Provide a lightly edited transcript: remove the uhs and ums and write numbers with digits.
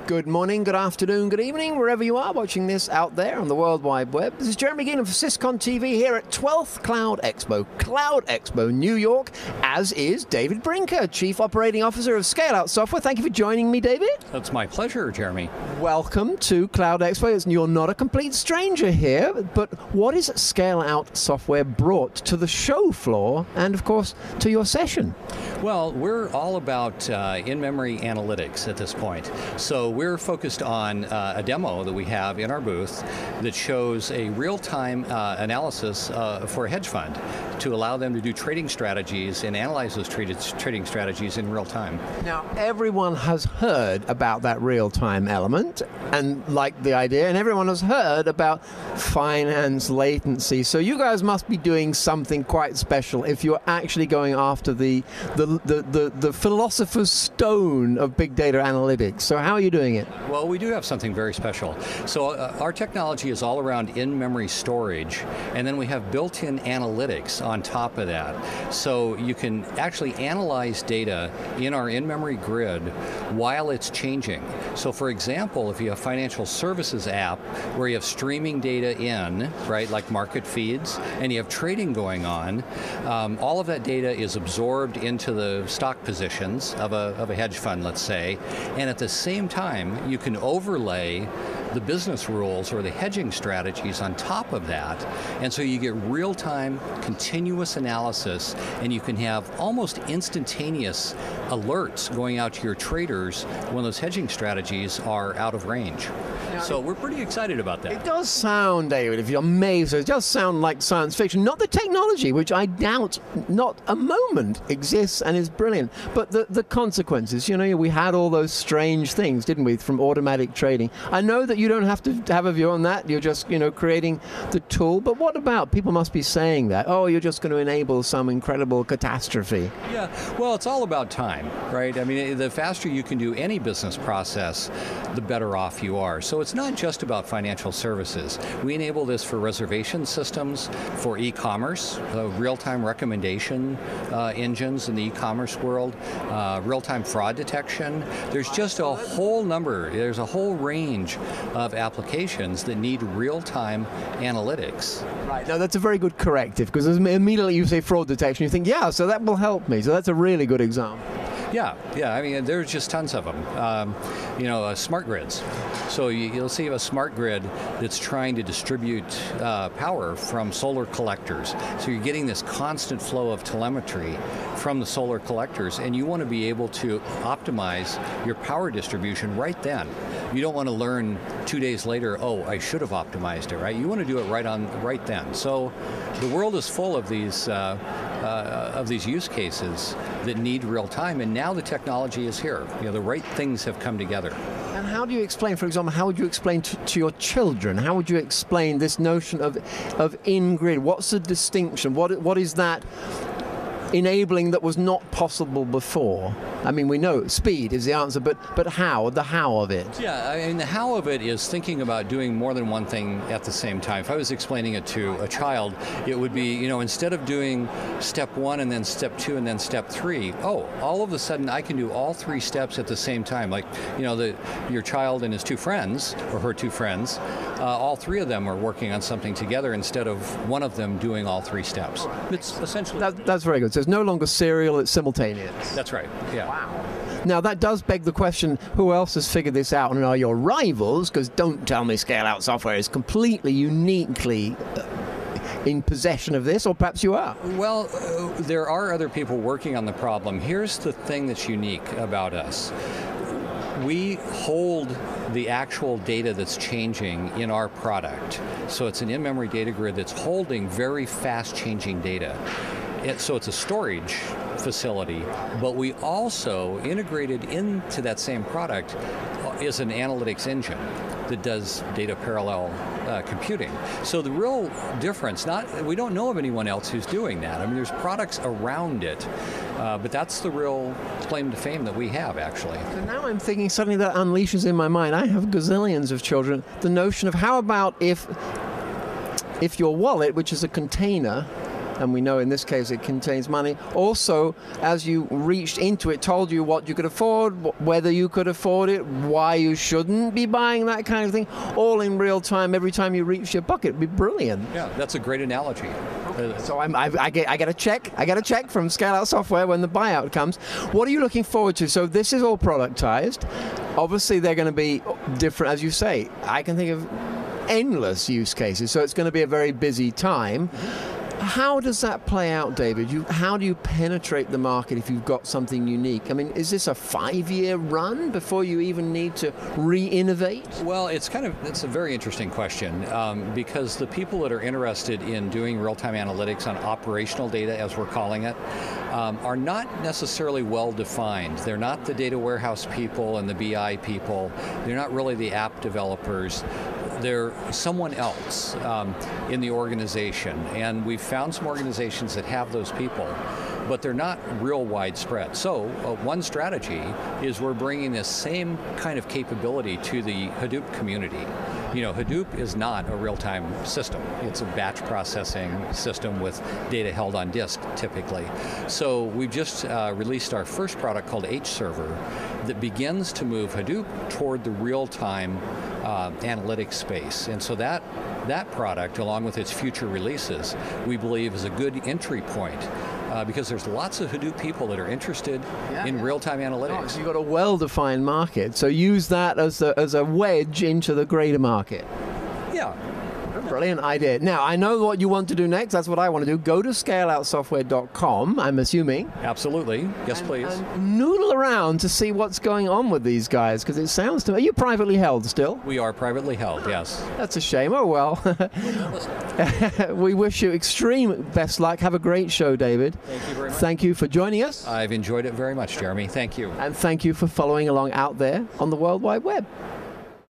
Good morning, good afternoon, good evening, wherever you are watching this out there on the World Wide Web. This is Jeremy Geenan for Syscon TV here at 12th Cloud Expo, New York, as is David Brinker, Chief Operating Officer of Scale Out Software. Thank you for joining me, David. That's my pleasure, Jeremy. Welcome to Cloud Expo. You're not a complete stranger here, but what is Scale Out Software brought to the show floor and, of course, to your session? Well, we're all about in-memory analytics at this point. So we're focused on a demo that we have in our booth that shows a real-time analysis for a hedge fund to allow them to do trading strategies and analyze those trading strategies in real time. Now, everyone has heard about that real-time element and liked the idea, and everyone has heard about finance latency. So you guys must be doing something quite special if you're actually going after the philosopher's stone of big data analytics. So how are you doing it? Well, we do have something very special. So our technology is all around in-memory storage, and then we have built-in analytics on top of that. So you can actually analyze data in our in-memory grid while it's changing. So for example, if you have a financial services app where you have streaming data in, right, like market feeds, and you have trading going on, all of that data is absorbed into the stock positions of a hedge fund, let's say, and at the same time, you can overlay the business rules or the hedging strategies on top of that, and so you get real-time, continuous analysis, and you can have almost instantaneous alerts going out to your traders when those hedging strategies are out of range. So we're pretty excited about that. It does sound, David, if you're amazed, it does sound like science fiction. Not the technology, which I doubt not a moment exists and is brilliant, but the consequences. You know, we had all those strange things, didn't we, from automatic trading. I know that you don't have to have a view on that. You're just, creating the tool. But what about, people must be saying that, oh, you're just going to enable some incredible catastrophe. Yeah, well, it's all about time, right? I mean, the faster you can do any business process, the better off you are. So it's not just about financial services. We enable this for reservation systems, for e-commerce, real-time recommendation engines in the e-commerce world, real-time fraud detection. There's just a whole number, there's a whole range of applications that need real-time analytics. Right, now that's a very good corrective, because immediately you say fraud detection, you think, yeah, so that will help me. So that's a really good example. Yeah, I mean, there's just tons of them. Smart grids. So you'll see a smart grid that's trying to distribute power from solar collectors. So you're getting this constant flow of telemetry from the solar collectors, and you want to be able to optimize your power distribution right then. You don't want to learn 2 days later, oh, I should have optimized it, right? You want to do it right then. So the world is full of these use cases that need real time, and now the technology is here. The right things have come together. And how do you explain, for example, how would you explain to your children, how would you explain this notion of in-grid? What's the distinction? What is that enabling that was not possible before? I mean, we know speed is the answer, but how, the how of it? Yeah, I mean, the how of it is thinking about doing more than one thing at the same time. If I was explaining it to a child, it would be, instead of doing step 1 and then step 2 and then step 3, all of a sudden I can do all 3 steps at the same time. Like, your child and his 2 friends, or her 2 friends, all 3 of them are working on something together instead of one of them doing all 3 steps. It's essentially... That's very good. So it's no longer serial, it's simultaneous. That's right, yeah. Wow. Now that does beg the question, who else has figured this out, and are your rivals? Because don't tell me Scale Out Software is completely, uniquely in possession of this, or perhaps you are. Well, there are other people working on the problem. Here's the thing that's unique about us. We hold the actual data that's changing in our product. So it's an in-memory data grid that's holding very fast changing data. So it's a storage facility, but we also integrated into that same product is an analytics engine that does data parallel computing. So the real difference, we don't know of anyone else who's doing that. I mean, there's products around it, but that's the real claim to fame that we have, actually. So now I'm thinking suddenly that unleashes in my mind, I have gazillions of children, the notion of how about if your wallet, which is a container, and we know in this case it contains money. Also, as you reached into it, told you what you could afford, whether you could afford it, why you shouldn't be buying that kind of thing, all in real time every time you reach your bucket. It'd be brilliant. Yeah, that's a great analogy. So I get a check. I get a check from Scale Out Software when the buyout comes. What are you looking forward to? So this is all productized. Obviously, they're going to be different, as you say. I can think of endless use cases. So it's going to be a very busy time. How does that play out, David? How do you penetrate the market if you've got something unique? I mean, is this a 5-year run before you even need to re-innovate? Well, it's a very interesting question because the people that are interested in doing real-time analytics on operational data, as we're calling it, are not necessarily well defined. They're not the data warehouse people and the BI people. They're not really the app developers. They're someone else in the organization, and we've found some organizations that have those people, but they're not real widespread. So one strategy is we're bringing this same kind of capability to the Hadoop community. You know, Hadoop is not a real-time system. It's a batch processing system with data held on disk, typically. So we've just released our first product called H-Server that begins to move Hadoop toward the real-time analytics space. And so that product, along with its future releases, we believe is a good entry point because there's lots of Hadoop people that are interested in real-time analytics. Oh, so you've got a well-defined market. So use that as a wedge into the greater market. Yeah. Brilliant idea. Now, I know what you want to do next. That's what I want to do. Go to scaleoutsoftware.com, I'm assuming. Absolutely. Yes, please. And noodle around to see what's going on with these guys, because it sounds to me... Are you privately held still? We are privately held, yes. That's a shame. Oh, well. We wish you extreme best luck. Have a great show, David. Thank you very much. Thank you for joining us. I've enjoyed it very much, Jeremy. Thank you. And thank you for following along out there on the World Wide Web.